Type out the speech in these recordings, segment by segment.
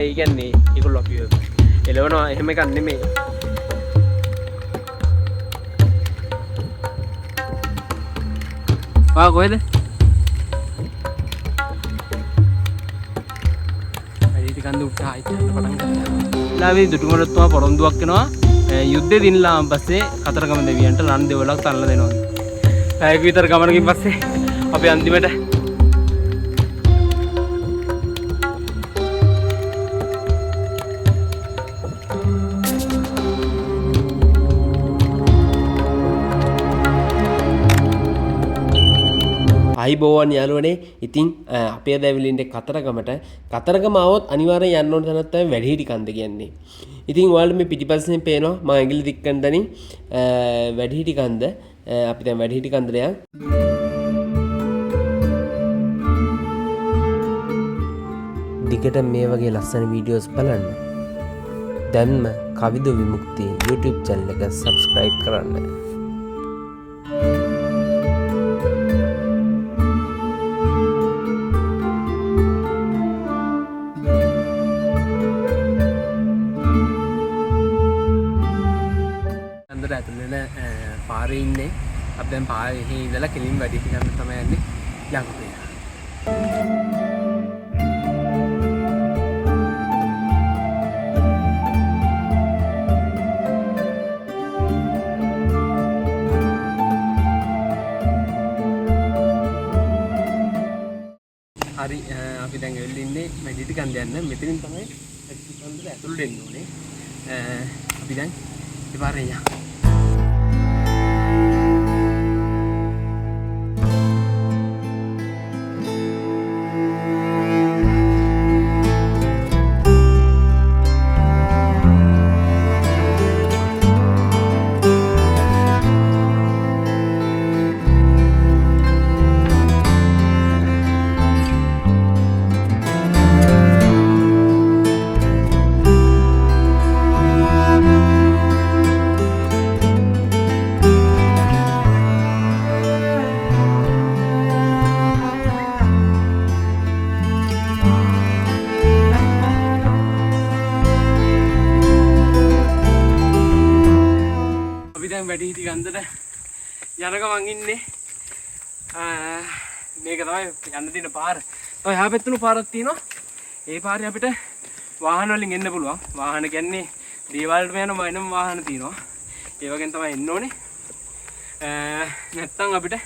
ඒ කියන්නේ ඒගොල්ලෝ අපි එලවනවා එහෙම එකක් නෙමෙයි. කොහෙද? වැඩිහිටි කන්ද උඩට ආයිත් යන්න පටන් ගත්තා. ලාවේ දුටුගැමුණුතුමා පොරොන්දුවක් වෙනවා යුද්ධේ දිනලාම පස්සේ කතරගම දෙවියන්ට රන් දෙවලක් තනලා දෙනවා. පැයක විතර ගමනකින් පස්සේ අපි අන්තිමට අයිබෝවන් යාළුවනේ. ඉතින් අපේ දැවිලින්ට කතරගම આવොත් අනිවාර්යෙන් යන්න ඕන තැනක් තමයි වැඩිහිටි කන්ද කියන්නේ. ඉතින් ඔයාලට මේ පිටිපස්සෙන් පේනවා මම ඇඟිලි දික් කරන තැනින් වැඩිහිටි කන්ද. අපි දැන් වැඩිහිටි කන්දට යන්. දිගට මේ වගේ ලස්සන වීඩියෝස් බලන්න දැන්ම කවිද විමුක්තිය YouTube channel එක subscribe කරන්න. පාරේ ඉන්නේ අපි දැන් පාරේ ඉඳලා කෙලින් වැඩිහිටි කන්ද තමයි යන්නේ යංගපේ. හරි අපි දැන් වෙල්ලි ඉන්නේ වැඩිහිටි කන්ද යන්න. මෙතනින් තමයි වැඩිහිටි කන්දට ඇතුළට එන්න ඕනේ. අපි දැන් ඉපාරේ යන්න. වැඩිහිටි කන්දට යන ගමන් ඉන්නේ. මේක තමයි යන්න තියෙන පාර. තව එහා පැත්තේ පාරක් තියෙනවා. ඒ පාරේ අපිට වාහන වලින් එන්න පුළුවන්. වාහන කියන්නේ දේවල්ට යන වෙනම වාහන තියෙනවා. ඒ වගේම තමයි එන්න ඕනේ. නැත්තම් අපිට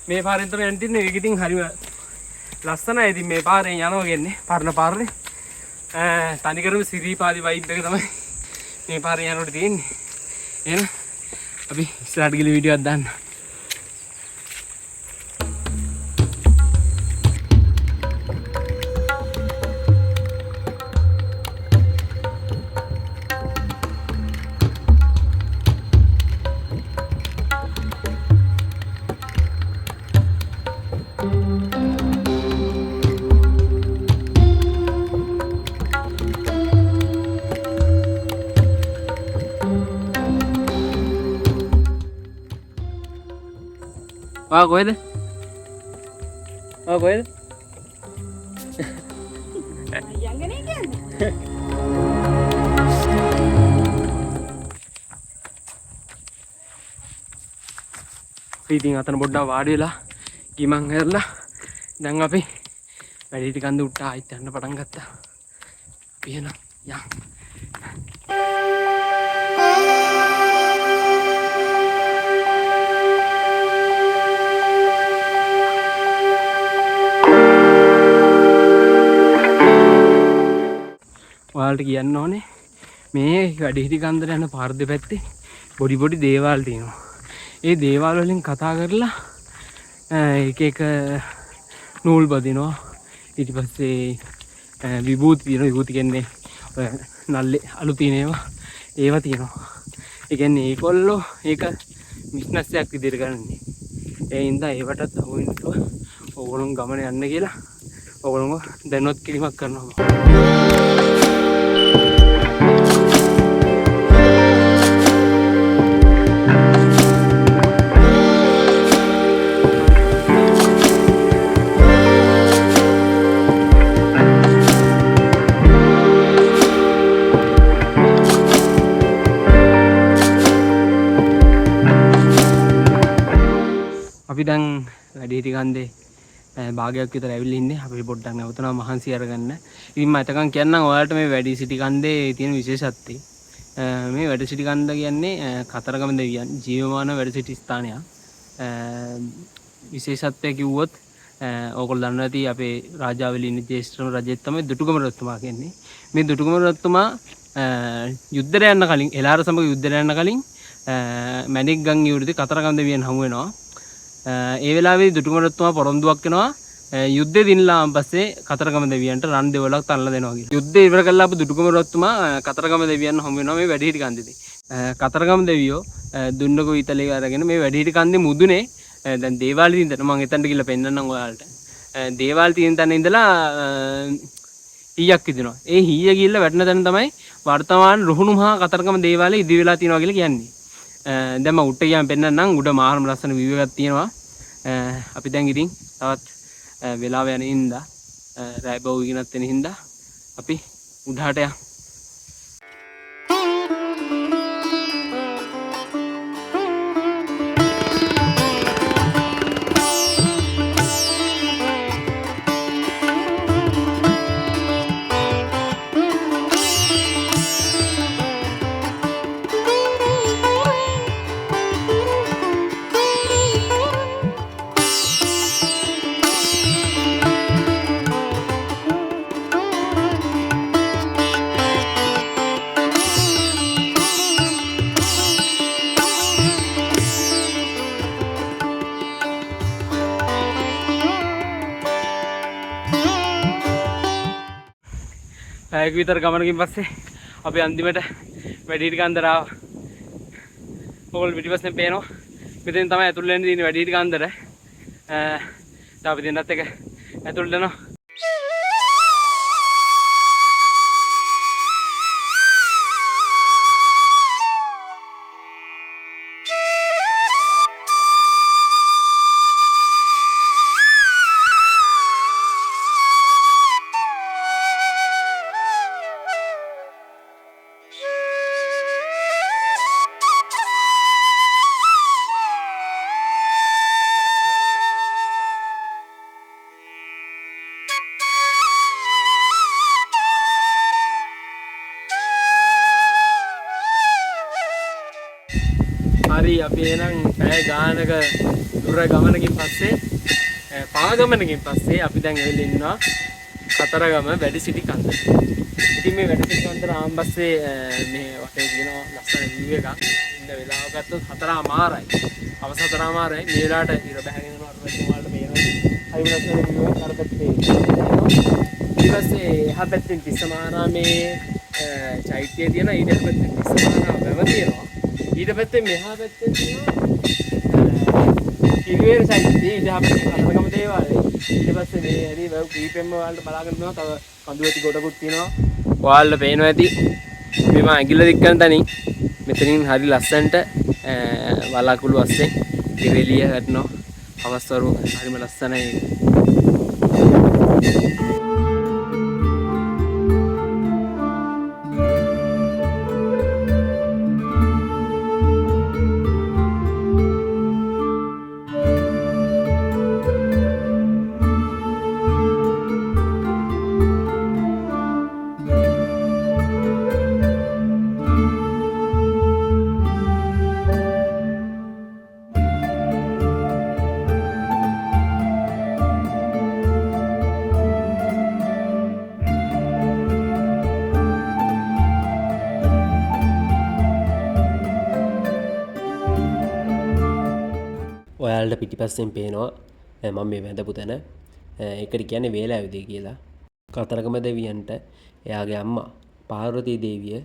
මේ පාරෙන් තමයි යන්න තියෙන්නේ. ඒක ඉතින් හරිම ලස්සනයි. ඉතින් මේ පාරෙන් යනවා කියන්නේ පරණ පාරනේ. තනිකරම සිරිපාදි වයිබ් එක තමයි මේ පාරේ යනකොට තියෙන්නේ. එහෙනම් අපි ඉස්සරහට ගිහලා වීඩියෝ එකක් දාන්න. කොහෙද? කොහෙද? යංගනේ කියන්නේ. ඉතින් අතන පොඩ්ඩක් වාඩි වෙලා ගිමන් හැරලා දැන් අපි වැඩිහිටි කන්ද උඩට ආයිත් යන්න පටන් ගත්තා. අපි එන යන්. ඔයාලට කියන්න ඕනේ මේ වැඩිහිටි කන්දට යන පාර දෙපැත්තේ පොඩි දේවල් තියෙනවා. ඒ දේවල් වලින් කතා කරලා එක එක නූල් බදිනවා. ඊට පස්සේ විභූති තියෙනවා. විභූති කියන්නේ ඔය නල්ලේ අලු තියෙන ඒවා තියෙනවා. ඒ කියන්නේ ඒකොල්ලෝ ඒක බිස්නස් එකක් විදිහට ගන්නනේ. ඒ හින්දා ඒවටත් අහු වෙන්නව ඕගොල්ලෝ ගමන යන්න කියලා ඕගොල්ලෝ දැනුවත් කිරීමක් කරනවා. අපි දැන් වැඩිහිටි කන්දේ භාගයක් විතර ඇවිල්ලා ඉන්නේ. අපි පොඩ්ඩක් නැවතුනා මහන්සි අරගන්න. ඉතින් මම එතකන් කියන්නම් ඔයාලට මේ වැඩිසිටි කන්දේ තියෙන විශේෂත්වය. මේ වැඩසිටි කන්ද කියන්නේ කතරගම දෙවියන් ජීවමාන වැඩසිටි ස්ථානයක්. විශේෂත්වය කිව්වොත් ඕගොල්ලෝ දන්නවා ඇති අපේ රාජාවලි ඉන්න ජේෂ්ඨම රජෙක් තමයි දුටුගැමුණු රජතුමා කියන්නේ. මේ දුටුගැමුණු රජතුමා යුද්ධයට යන්න කලින් එළාර සමග යුද්ධයට යන්න කලින් මැණික් ගම් යුරිදී කතරගම දෙවියන් හමු වෙනවා. ඒ වෙලාවේ දුටුගැමුණු රජතුමා පොරොන්දුවක් වෙනවා යුද්ධේ දිනලාන් පස්සේ කතරගම දෙවියන්ට රන් දෙවලක් තනලා දෙනවා කියලා. යුද්ධය ඉවර කළා අපු දුටුගැමුණු රජතුමා කතරගම දෙවියන් හමු වෙනවා මේ වැඩිහිටි කන්දේදී. කතරගම දෙවියෝ දුන්නක විතලේ අරගෙන මේ වැඩිහිටි කන්දේ මුදුනේ දැන් දේවාල තියෙන තැන මම එතනට ගිහලා පෙන්නන්නම් ඔයාලට. දේවාල තියෙන තැන ඉඳලා හීයක් ඉදිනවා. ඒ හීය ගිහිල්ලා වැටෙන තැන තමයි වර්තමාන රුහුණු මහා කතරගම දේවාලය ඉදි වෙලා තියෙනවා කියලා කියන්නේ. දැන් මම උඩට ගියාම පෙන්නන්නම් උඩ මාරම ලස්සන view එකක් තියෙනවා. අපි දැන් ඉතින් තවත් වෙලාව යන හින්දා රැයි බව් ඉගෙනත් වෙන හින්දා අපි උඩහට යමු. පැයක විතර ගමනකින් පස්සේ අපි අන්තිමට වැඩිහිටි කන්දර ආවා. ඕගොල්ලෝ පිටිපස්සෙන් පේනවා. මෙතෙන් තමයි ඇතුල් වෙන්න තියෙන්නේ වැඩිහිටි කන්දර. දැන් අපි දෙන්නත් එක ඇතුළට යනවා. හරි අපි එහෙනම් පැය ගානක දුර ගමනකින් පස්සේ පාගමනකින් පස්සේ අපි දැන් එවිල ඉන්නවා කතරගම වැඩිසිටි කන්ද. ඉතින් මේ වැඩිසිටි කන්දර ආම්බස්සේ මේ වටේ තියෙනවා ලස්සන view එකක්. ඉන්න වෙලාව ගත්තොත් 4:00මාරයි. අවස 4:00මාරයි. මේ වෙලාවට ඉර බහගෙන යනවා අර ඔයාලට පේනවා. හරි ලස්සන view එකක් අර පැත්තේ. ඊට පස්සේ එහා පැත්තෙන් තිස්සමාරාමේ චෛත්‍යය තියෙනවා. ඊට පැත්තෙන් තිස්සමාරාම වැව තියෙනවා. ඊට පැත්තේ මෙහා පැත්තේ තියෙනවා කිරිවේර චෛත්‍යය. ඊට පැත්තේ කතරගම දේවාලය. ඊට පස්සේ මේ ඇරි වැව් කීපෙන්ම ඔයාලට බලාගෙන ඉන්නවා. තව කඳුවැටි ගොඩකුත් තියෙනවා. ඔයාලට පේනවා ඇති. මේ මම ඇඟිල්ල දික් කරන තැනින් මෙතනින් හරි ලස්සනට වලාකුළු අස්සේ ඉරෙලිය වැටෙනවා. අවස්වරු හරිම ලස්සනයි. ඔයාලට පිටිපස්සෙන් පේනවා මම මේ වැඳපු තැන. ඒකට කියන්නේ වේලායුධය කියලා. කතරගම දෙවියන්ට එයාගේ අම්මා පාර්වතී දේවිය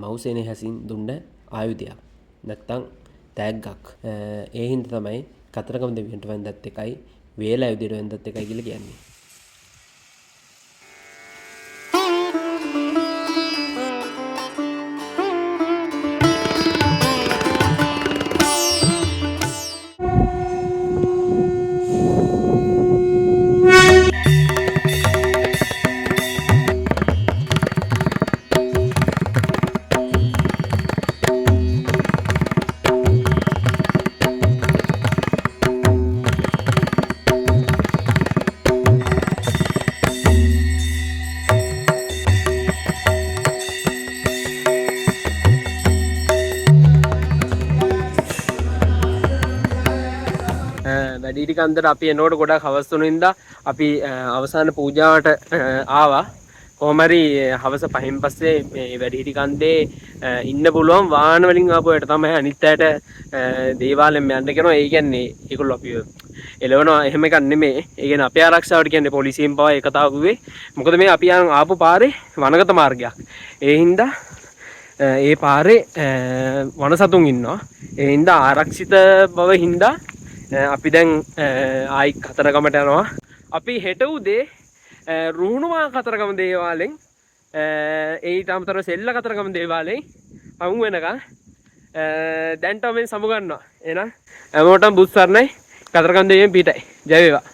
මව්සේනේ හැසින් දුන්න ආයුධයක්. නැත්තම් තෑග්ගක්. ඒ හින්දා තමයි කතරගම දෙවියන්ට වැඳත් එකයි වේලායුධයට වැඳත් එකයි කියලා කියන්නේ. වැඩිහිටි කන්දට අපි එනකොට ගොඩක් හවස් 3 ඉඳලා අපි අවසාන පූජාවට ආවා. කොහොම හරි හවස 5න් පස්සේ මේ වැඩිහිටි කන්දේ ඉන්න පුළුවන් වාහන වලින් ආපු අයට තමයි අනිත් අයට දේවාලෙන් යන්න කියනවා. ඒ කියන්නේ ඒගොල්ලෝ අපි එළවනවා එහෙම එකක් නෙමෙයි. ඒ කියන්නේ අපේ ආරක්ෂාවට කියන්නේ පොලිසියෙන් පවා ඒ කතාව කිව්වේ. මොකද මේ අපි ආපු පාරේ වනගත මාර්ගයක්. ඒ හින්දා ඒ පාරේ වනසතුන් ඉන්නවා. ඒ හින්දා ආරක්ෂිත බව හින්දා අපි දැන් ආයි කතරගමට යනවා. අපි හෙට උදේ රුහුණුවා කතරගම දේවාලෙන් ඊට අමතරව සෙල්ල කතරගම දේවාලෙන් හමු වෙනකන් දැන්ට මෙන් සමුගන්නවා. එහෙනම් හැමෝටම බුත් සරණයි. කතරගම දෙවියන් පිටයි. ජය වේවා.